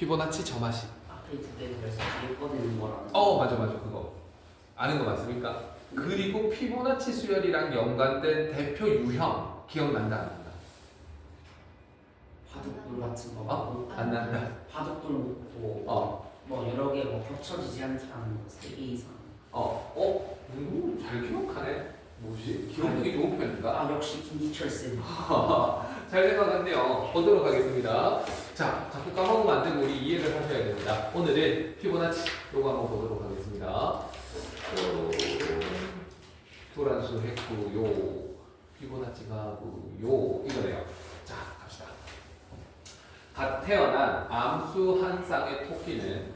피보나치 점화식. 앞에 두개 그래서 뒤에 꺼내는 거라는. 맞아 그거 아는 거 맞습니까? 그리고 피보나치 수열이랑 연관된 대표 유형 기억난다 안 난다? 바둑돌 같은 거. 안 난다. 바둑돌 놓고 뭐 여러 개 뭐 겹쳐지지 않는 사람 3개 이상. 잘 기억하네. 뭐지? 기억력이 좋은 편인가? 아 역시 김기철 쌤. 잘 생각한대요. 보도록 하겠습니다. 자, 자꾸 까먹으면 안 되고 우리 이해를 하셔야 됩니다. 오늘은 피보나치 요거 한번 보도록 하겠습니다. 도란수 했고요. 피보나치가 요 이거네요. 자, 갑시다. 갓 태어난 암수 한 쌍의 토끼는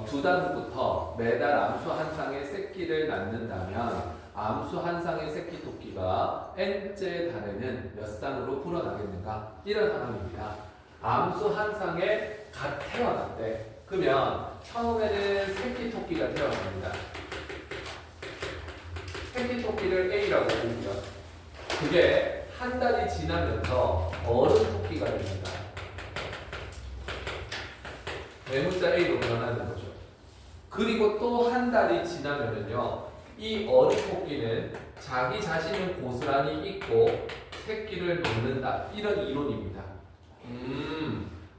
두 달 후부터 매달 암수 한 쌍의 새끼를 낳는다면 암수 한 쌍의 새끼 토끼가 n째 달에는 몇 쌍으로 불어나겠는가? 이런 상황입니다. 암수 한 쌍에 갓 태어났대. 그러면 처음에는 새끼 토끼가 태어납니다. 새끼 토끼를 A라고 부르면 그게 한 달이 지나면서 어른 토끼가 됩니다. 대문자 A로 변하는 거죠. 그리고 또 한 달이 지나면은요, 이 어른 토끼는 자기 자신을 고스란히 잊고 새끼를 놓는다. 이런 이론입니다.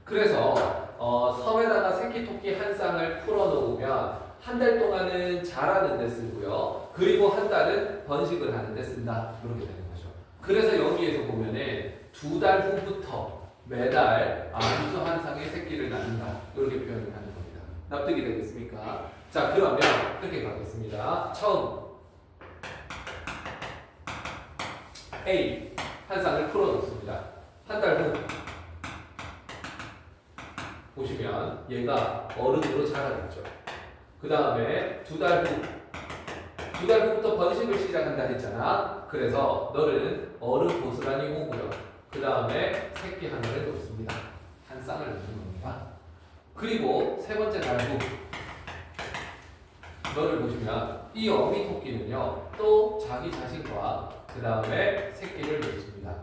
그래서 섬에다가 새끼 토끼 한 쌍을 풀어놓으면 한 달 동안은 자라는 데 쓰고요. 그리고 한 달은 번식을 하는 데 쓴다. 이렇게 되는 거죠. 그래서 여기에서 보면은 두 달 후부터 매달 암수 한 쌍의 새끼를 낳는다. 이렇게 표현을 하는 겁니다. 납득이 되겠습니까? 자, 그러면 이렇게 가겠습니다. 처음 A 한 쌍을 풀어놓습니다. 한 달 후 보시면 얘가 어른으로 자라겠죠. 그 다음에 두 달 후부터 번식을 시작한다 했잖아. 그래서 너는 어른 고스란히 오고요. 그 다음에 새끼 하나를 놓습니다. 한 쌍을 놓는 겁니다. 그리고 세 번째 달 후 너를 보시면 이 어미 토끼는요 또 자기 자신과 그 다음에 새끼를 놓습니다.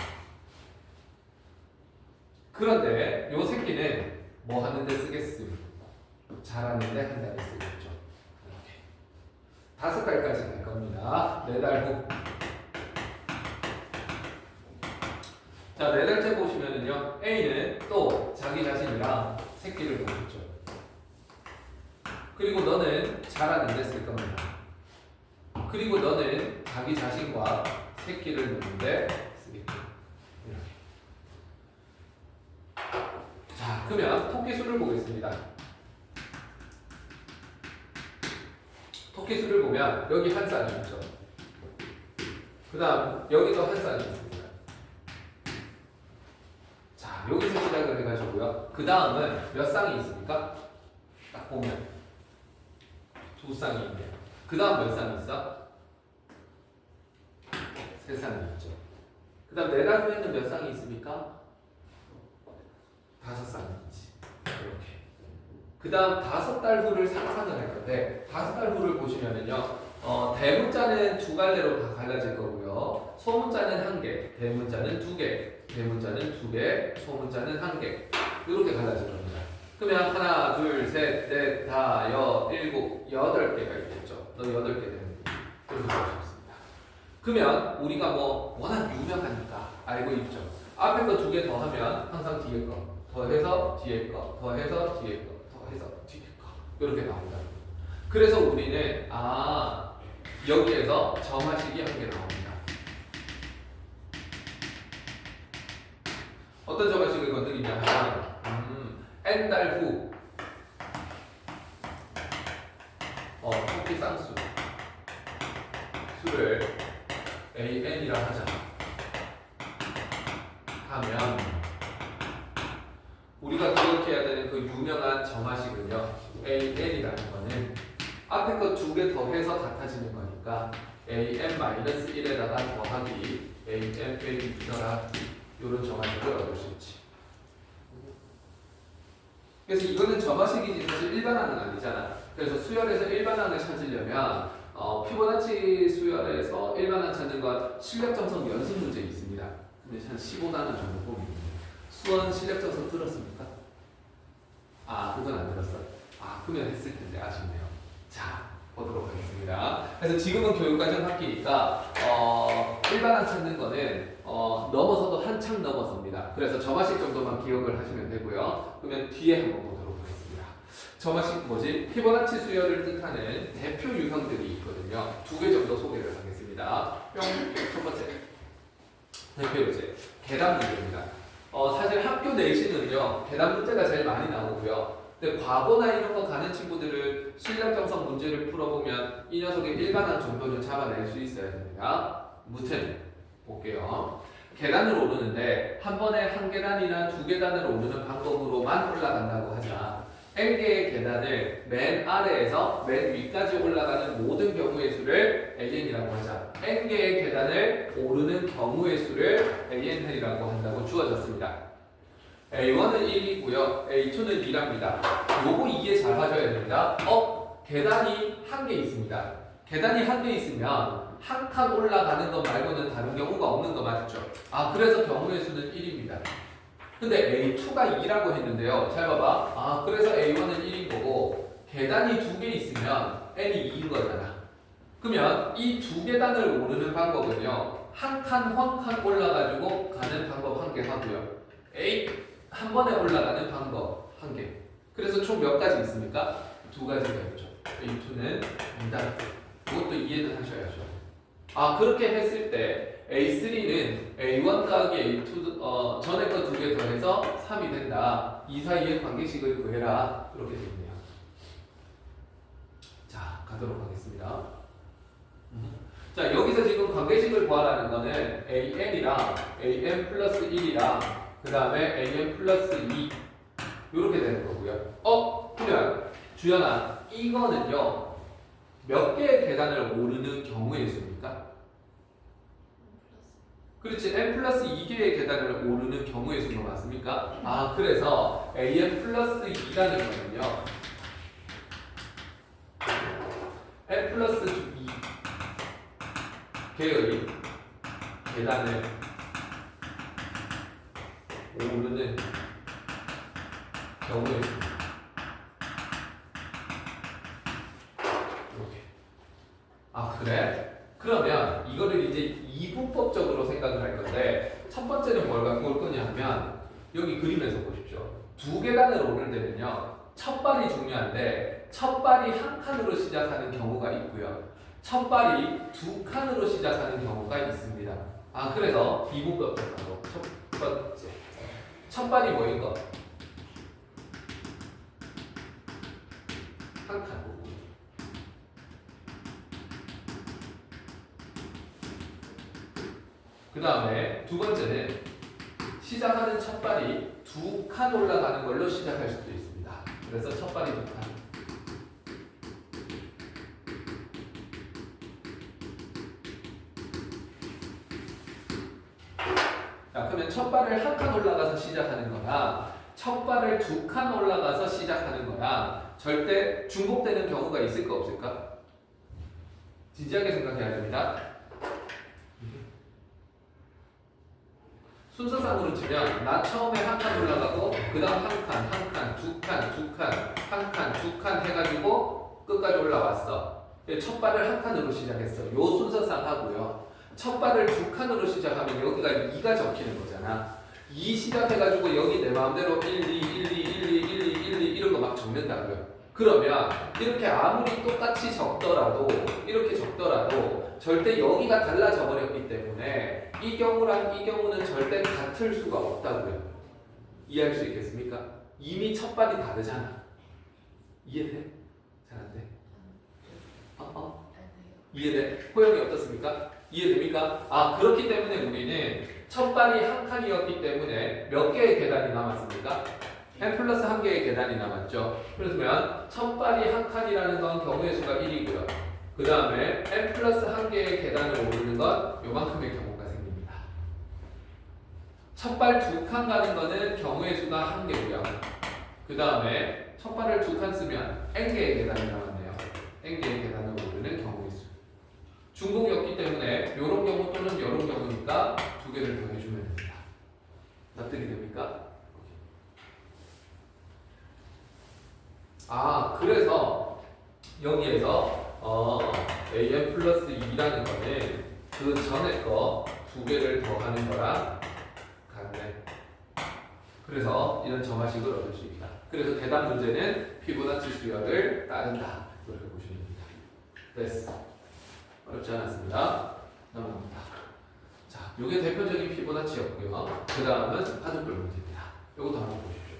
그런데 이 새끼는 뭐 하는데 쓰겠습니까? 자라는데 한 달에 쓰겠죠. 이렇게 5달까지 갈 겁니다. 4달 후. 자, 4달째 보시면은요, A는 또 자기 자신이랑 새끼를 놓겠죠. 그리고 너는 자라는데 쓸 겁니다. 그리고 너는 자기 자신과 새끼를 놓는데 쓰겠죠. 이렇게. 자, 그러면 토끼 수를 보겠습니다. 토끼 수를 보면 여기 한 쌍이 있죠. 그 다음 여기도 한 쌍이 있습니다. 자, 여기서 시작을 해가지고요. 그 다음은 몇 쌍이 있습니까? 딱 보면 2쌍이 있네요. 그 다음 몇 쌍이 있어? 3쌍이 있죠. 그 다음 4달 후에는 몇 쌍이 있습니까? 5쌍이 있지. 이렇게. 그 다음 5달 후를 상상을 할 건데 5달 후를 보시면은요 대문자는 2갈래로 다 갈라질 거고요. 소문자는 1개, 대문자는 2개, 대문자는 2개, 소문자는 1개 이렇게 갈라질 겁니다. 그러면 하나, 둘, 셋, 넷, 다, 일곱, 8개가 있겠죠. 너 8개 되는 이렇게 보셨습니다. 그러면 우리가 뭐 워낙 유명하니까 알고 있죠. 앞에 거 2개 더하면 항상 뒤에 거 더해서 뒤에 거 더해서 뒤에 거 더해서 뒤에 거 이렇게 나온다. 그래서 우리는 여기에서 점화식이 한 개 나옵니다. 어떤 점화식을 건드리냐 하면 n달 후 토끼 쌍수 수를 an이라 하자 하면 우리가 기억해야 되는 그 유명한 점화식은요 an이라는 거는 앞에 거 2개 더해서 같아지는 거니까 an-1에다가 더하기 an 빼기 2 더하기 이런 점화식을 얻을 수 있지. 그래서 이거는 점화식이지 사실 일반항은 아니잖아. 그래서 수열에서 일반항을 찾으려면 피보나치 수열에서 일반항 찾는 건 실력점성 연습 문제 있습니다. 근데 한 15단원 정도 보면 수원 실력점성 들었습니까? 그거 바꾸면 했을 텐데 아쉽네요. 자, 보도록 하겠습니다. 그래서 지금은 교육과정 학기니까 일반항 찾는 거는 넘어서도 한참 넘어섭니다. 그래서 점화식 정도만 기억을 하시면 되고요. 그러면 뒤에 한번 보도록 하겠습니다. 점화식 뭐지? 피보나치 수열을 뜻하는 대표 유형들이 있거든요. 2개 정도 소개를 하겠습니다. 첫 번째 대표 유제 계단 문제입니다. 사실 학교 내신은요 계단 문제가 제일 많이 나오고요. 근데 과거나 이런 거 가는 친구들을 실력 정성 문제를 풀어보면 이 녀석의 일반항 정도는 잡아낼 수 있어야 됩니다. 무튼 볼게요. 계단을 오르는데 한 번에 한 계단이나 2계단을 오르는 방법으로만 올라간다고 하자. n개의 계단을 맨 아래에서 맨 위까지 올라가는 모든 경우의 수를 an이라고 하자. n개의 계단을 오르는 경우의 수를 an이라고 한다고 주어졌습니다. A1은 1이고요. A2는 2랍니다. 요거 이해 잘 하셔야 됩니다. 계단이 한 개 있습니다. 계단이 한 개 있으면 한 칸 올라가는 것 말고는 다른 경우가 없는 거 맞죠? 그래서 경우의 수는 1입니다. 근데 A2가 2라고 했는데요. 잘 봐봐. 그래서 A1은 1인 거고 계단이 2개 있으면 N이 2인 거잖아. 그러면 이 2계단을 오르는 방법은요. 한 칸 올라가지고 가는 방법 한 개 하고요. 한 번에 올라가는 방법 한 개. 그래서 총 몇 가지 있습니까? 2가지가 있죠. A2는 2다. 그것도 이해는 하셔야죠. 그렇게 했을 때 A3는 A1 더하기 A2 전에 거 2개 더해서 3이 된다. 이 사이의 관계식을 구해라. 그렇게 되겠네요. 자, 가도록 하겠습니다. 자, 여기서 지금 관계식을 구하라는 거는 AN이랑 AN 플러스 1이랑 그 다음에 AN 플러스 2 이렇게 되는 거고요. 그러면 주연아, 이거는요 몇 개의 계단을 오르는 경우의 수입니까? 그렇지, n 플러스 2개의 계단을 오르는 경우의 수가 맞습니까? 그래서 an 플러스 2라는 거는요 n 플러스 2개의 계단을 오르는 경우의 수. 이렇게. 그래? 그러면 이거를 이제 이분법적으로 생각을 할 건데 첫 번째는 뭘 갖고 올 거냐 하면 여기 그림에서 보십시오. 2계단을 오를 때는요 첫 발이 중요한데 첫 발이 한 칸으로 시작하는 경우가 있고요 첫 발이 2칸으로 시작하는 경우가 있습니다. 그래서 비분법적으로 첫 번째 첫 발이 뭐인 거? 한 칸. 그 다음에 두 번째는 시작하는 첫 발이 2칸 올라가는 걸로 시작할 수도 있습니다. 그래서 첫 발이 2칸. 자, 그러면 첫 발을 한 칸 올라가서 시작하는 거나 첫 발을 2칸 올라가서 시작하는 거나 절대 중복되는 경우가 있을까 없을까? 진지하게 생각해야 됩니다. 순서상으로 치면 나 처음에 한 칸 올라가고 그 다음 한 칸, 두 칸, 한 칸, 2칸 해가지고 끝까지 올라왔어. 첫 발을 한 칸으로 시작했어. 요 순서상 하고요. 첫 발을 2칸으로 시작하면 여기가 2가 적히는 거잖아. 2 시작해가지고 여기 내 마음대로 1, 2, 1, 2, 1, 2, 1, 2, 1, 2 이런 거 막 적는다고요. 그러면 이렇게 아무리 똑같이 적더라도 이렇게 적더라도 절대 여기가 달라져 버렸기 때문에 이 경우랑 이 경우는 절대 같을 수가 없다고요. 이해할 수 있겠습니까? 이미 첫 발이 다르잖아. 이해돼? 잘 안 돼? 이해돼? 호영이 어떻습니까? 이해됩니까? 그렇기 때문에 우리는 첫 발이 한 칸이었기 때문에 몇 개의 계단이 남았습니까? n 플러스 한 개의 계단이 남았죠. 그러면 첫 발이 한 칸이라는 건 경우의 수가 1이고요. 그 다음에 n 플러스 한 개의 계단을 오르는 건 요만큼의 경우가 생깁니다. 첫 발 2칸 가는 거는 경우의 수가 한 개고요. 그 다음에 첫 발을 2칸 쓰면 n 개의 계단이 남았네요. n 개의 계단을 오르는 경우의 수. 중복이었기 때문에 요런 경우 또는 요런 경우니까 2개를 더해주면 됩니다. 납득이 됩니까? 그래서 여기에서 am 플러스 2라는 거는 그 전에 거 두 개를 더하는 거랑 같네. 그래서 이런 정화식을 얻을 수 있다. 그래서 대답 문제는 피보나치 수열을 따른다. 이렇게 보시면 됩니다. 됐어. 어렵지 않았습니다. 넘어갑니다. 자, 이게 대표적인 피보나치였고요. 그 다음은 바둑돌 문제입니다. 이것도 한번 보십시오.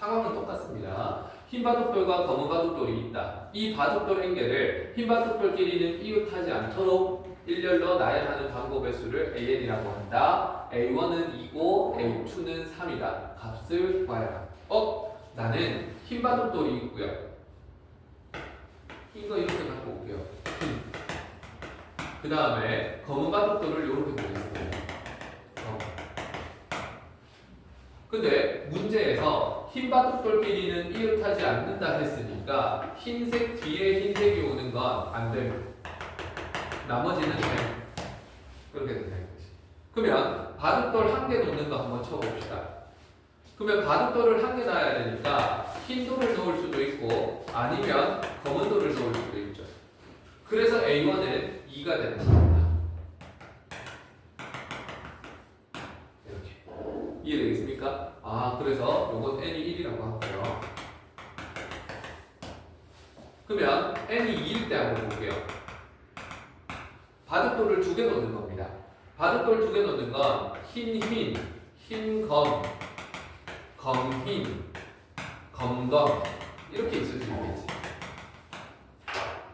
상황은 똑같습니다. 흰 바둑돌과 검은 바둑돌이 있다. 이 바둑돌 N개를 흰 바둑돌끼리는 이웃하지 않도록 일렬로 나열하는 방법의 수를 AN이라고 한다. A1은 2고 A2는 3이다. 값을 구하여라. 나는 흰 바둑돌이 있고요. 흰 거 이렇게 갖고 올게요. 그 다음에 검은 바둑돌을 이렇게 보겠습니다. 근데 문제에서 흰 바둑돌끼리는 이웃하지 않는다 했으니까 흰색 뒤에 흰색이 오는 건 안 됩니다. 나머지는 돼. 그렇게 된다는 거지. 그러면 바둑돌 한 개 놓는 거 한번 쳐봅시다. 그러면 바둑돌을 한 개 놔야 되니까 흰 돌을 놓을 수도 있고 아니면 검은 돌을 놓을 수도 있죠. 그래서 A1은 2가 되는 겁니다. 이렇게. 이해되겠습니까? 그래서 요건 n이 1이라고 하고요. 그러면 n이 2일 때 한번 볼게요. 바둑돌을 두 개 놓는 겁니다. 바둑돌 두 개 놓는 건 흰, 흰검, 검흰, 검검 이렇게 있을 수 있겠지.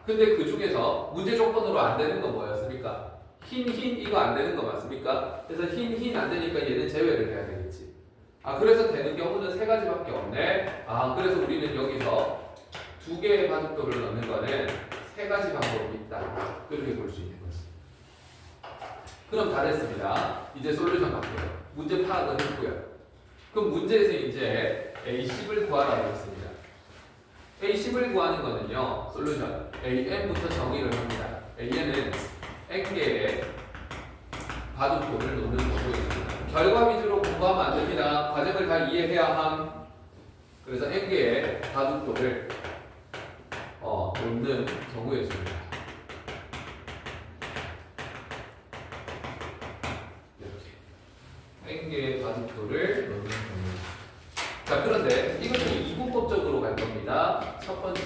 근데 그 중에서 문제 조건으로 안 되는 건 뭐였습니까? 흰 이거 안 되는 거 맞습니까? 그래서 흰 안 되니까 얘는 제외를 해야 되겠지. 그래서 되는 경우는 세 가지밖에 없네. 그래서 우리는 여기서 두 개의 바둑돌을 넣는 거는 세 가지 방법이 있다. 그렇게 볼 수 있는 거지. 그럼 다 됐습니다. 이제 솔루션 갈게요. 문제 파악을 했고요. 그럼 문제에서 이제 A10을 구하라고 했습니다. A10을 구하는 거는요. 솔루션 AN부터 정의를 합니다. AN은 N개의 바둑돌을 놓는 거고요. 결과 위주로 공부하면 안 됩니다. 과정을 다 이해해야 함. 그래서 N개의 바둑돌을 놓는 경우였습니다. 이렇게 N개의 바둑돌을 놓는 경우. 자, 그런데 이것은 이분법적으로 갈 겁니다. 첫 번째,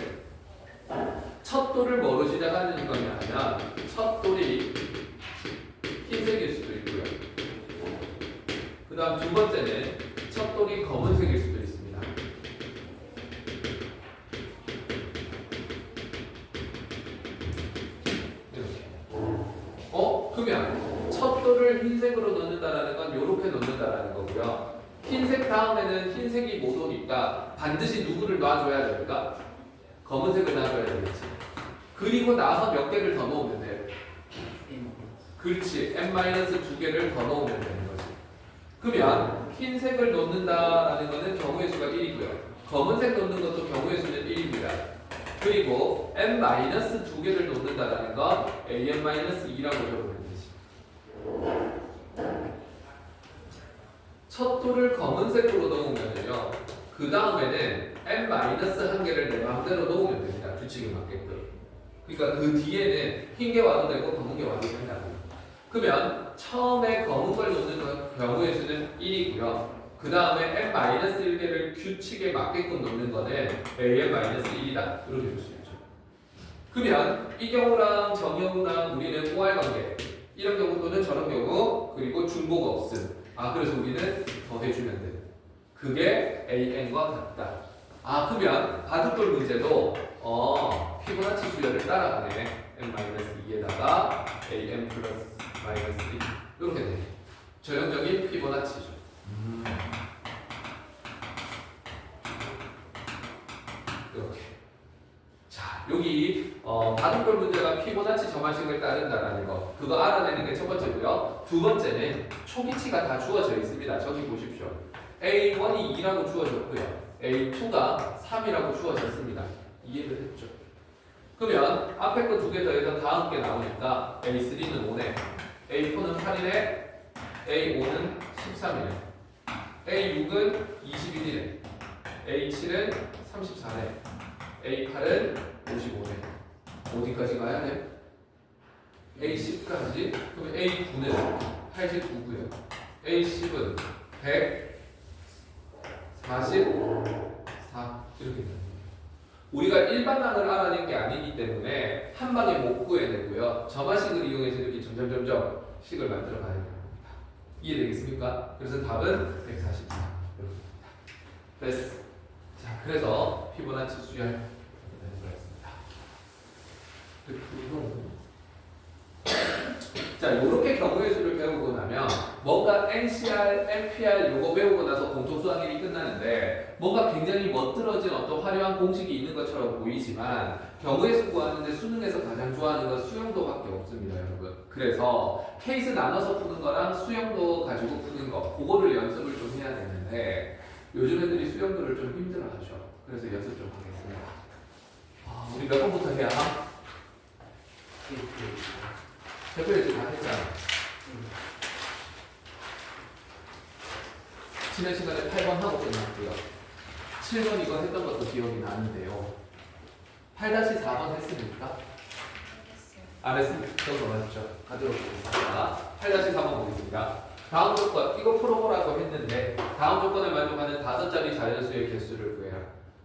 첫 돌을 뭐로 시작하는 거냐면 첫 돌이 흰색일 수도 있고요. 그 다음 두 번째는 첫 돌이 검은색일 수도 있습니다. 이렇게. 그러면 첫 돌을 흰색으로 넣는다라는 건 이렇게 넣는다라는 거고요. 흰색 다음에는 흰색이 못 오니까 반드시 누구를 놔줘야 됩니까? 검은색을 놔줘야 되겠지. 그리고 나서 몇 개를 더 넣으면 돼요. 그렇지. n-2개를 더 넣으면 되는 거지. 그러면 흰색을 넣는다라는 것은 경우의 수가 1이고요. 검은색 넣는 것도 경우의 수는 1입니다. 그리고 n-2개를 넣는다라는 건 an-2라고 적으면 되지. 첫 돌을 검은색으로 넣으면요. 그 다음에는 n-1개를 내 마음대로 넣으면 됩니다. 규칙에 맞게끔. 그러니까 그 뒤에는 흰 게 와도 되고 검은 게 와도 된다고. 그러면 처음에 검은 걸 넣는 경우의 수는 1이고요. 그 다음에 n-1개를 규칙에 맞게끔 넣는 거는 an-1이다. 이렇게 볼 수 있죠. 그러면 이 경우랑 정경우랑 우리는 OR 관계. 이런 경우 또는 저런 경우 그리고 중보가 없음. 그래서 우리는 더해주면 돼. 그게 AN과 같다. 그러면 바둑돌 문제도 피보나치 수열을 따라가네. n-2에다가 an 플러스 마이너스 1 이렇게 돼. 전형적인 피보나치죠. 이렇게. 자, 여기 바둑돌 문제가 피보나치 점화식을 따른다라는 거 그거 알아내는 게 첫 번째고요. 두 번째는 초기치가 다 주어져 있습니다. 저기 보십시오. A1이 2라고 주어졌고요. A2가 3이라고 주어졌습니다. 이해를 했죠? 그러면 앞에 거 두 개 더해서 다음 게 나오니까 A3는 5네. A4는 8이네. A5는 13이네. A6은 21이래. A7은 34래. A8은 55래. 어디까지 가야 돼? A10까지. 그러면 A9는 89고요. A10은 144 이렇게 됩니다. 우리가 일반항을 알아낸 게 아니기 때문에 한 방에 못 구해내고요. 점화식을 이용해서 이렇게 점점 식을 만들어 가야 됩니다. 이해되겠습니까? 그래서 답은 144 이렇게 됩니다. 됐어. 자, 그래서 피보나치 수열 되는 거였습니다. 자, 이렇게 경우의 수를 배우고 나면 뭔가 NCR, NPR 요거 배우고 나서 공통수학일이 끝나는데 뭔가 굉장히 멋들어진 어떤 화려한 공식이 있는 것처럼 보이지만 경우의 수 구하는데 수능에서 가장 좋아하는 건 수용도밖에 없습니다, 여러분. 그래서 케이스 나눠서 푸는 거랑 수용도 가지고 푸는 거 그거를 연습을 좀 해야 되는데 요즘 애들이 수용도를 좀 힘들어하죠. 그래서 연습 좀 하겠습니다. 우리 몇 번부터 해야 하나? 대표일지 다 했잖아. 지난 시간에 8번 하고 끝났고요. 7번 이거 했던 것도 기억이 나는데요. 8-4번 했습니까? 안 했습니까? 그거 맞죠? 가도록 하겠습니다. 8-4번 보겠습니다. 다음 조건, 이거 풀어보라고 했는데 다음 조건을 만족하는 5자리 자연수의 개수를 구해라.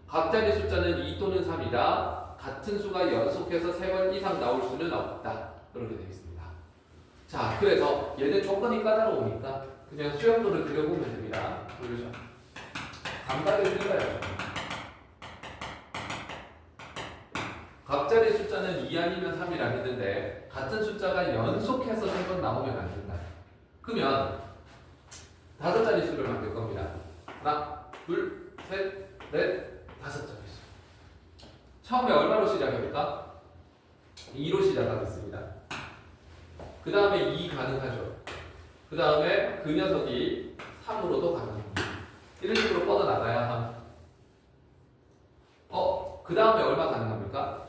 각 자리 숫자는 2 또는 3이다. 같은 수가 연속해서 3번 이상 나올 수는 없다. 그렇게 되어 있습니다. 자, 그래서 얘는 조건이 까다로우니까 그냥 수용도를 그려보면 됩니다. 그러죠? 감각을 그려야죠. 각 자리 숫자는 2 아니면 3이라 했는데 같은 숫자가 연속해서 3번 나오면 안 된다. 그러면 5자리 수를 만들 겁니다. 하나, 둘, 셋, 넷, 5자리 수. 처음에 얼마로 시작해볼까? 2로 시작하겠습니다. 그 다음에 2 가능하죠. 그 다음에 그 녀석이 3으로도 가능합니다. 이런 식으로 뻗어나가야 함. 그 다음에 얼마 가능합니까?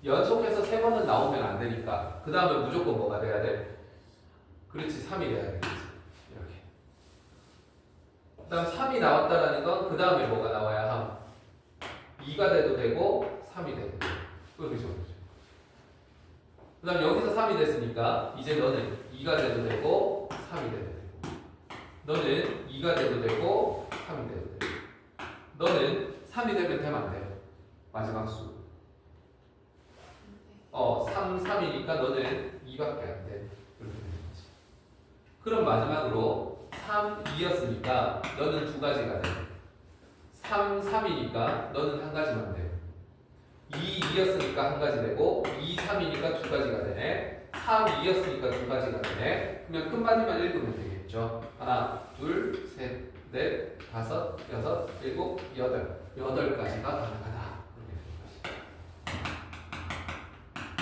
연속해서 3번은 나오면 안 되니까 그 다음에 무조건 뭐가 돼야 돼? 그렇지, 3이 돼야 되겠지. 이렇게. 그 다음 3이 나왔다라는 건 그 다음에 뭐가 나와야 함? 2가 돼도 되고 3이 돼도 되고. 그렇죠. 그 다음 여기서 3이 됐으니까 이제 너는 2가 돼도 되고 3이 돼도 되고 너는 2가 돼도 되고 3이 돼도 되고 너는 3이 되면 안 돼요. 마지막 수 3, 3이니까 너는 2밖에 안 돼. 이렇게 되는 거지. 그럼 마지막으로 3, 2였으니까 너는 2가지가 돼. 3, 3이니까 너는 1가지만 돼. 2, 2였으니까 1가지 되고 2, 3이니까 2가지가 되네. 3, 2였으니까 2가지가 되네. 그러면 끝마디만 읽으면 되겠죠. 하나, 둘, 셋, 넷, 다섯, 여섯, 일곱, 여덟. 8가지가 가능하다.